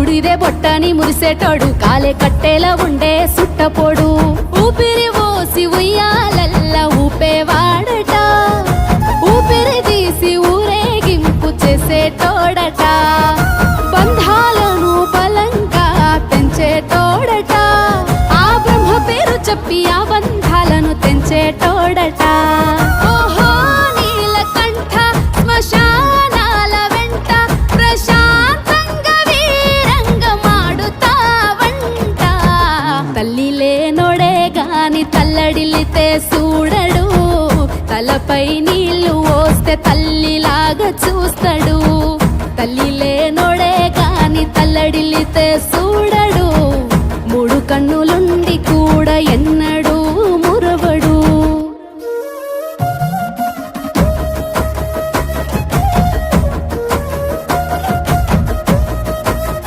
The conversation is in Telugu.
బూడిదే బొట్టని మురిసేటోడు కాలే కట్టేలా ఉండే సుట్టపోడు ఊపిరి పోసి ఉయ్యాలల్ల ఊపేవాడట ఊపిరి తీసి ఊరేగింపు చేసేటోడట బంధాలను బలంగా పెంచేటోడట ఆ బ్రహ్మ పేరు చెప్పి ఆ బంధాలను తెంచేటోడట ఓహో నీలకంఠ శ్మశానాల వెంట ప్రశాంతంగా వీరంగమాడుతావంట తల్లి లేనోడే గాని తల్లడిల్లితే చూడడు తలపై నీళ్లు పోస్తే తల్లిలాగా చూస్తాడు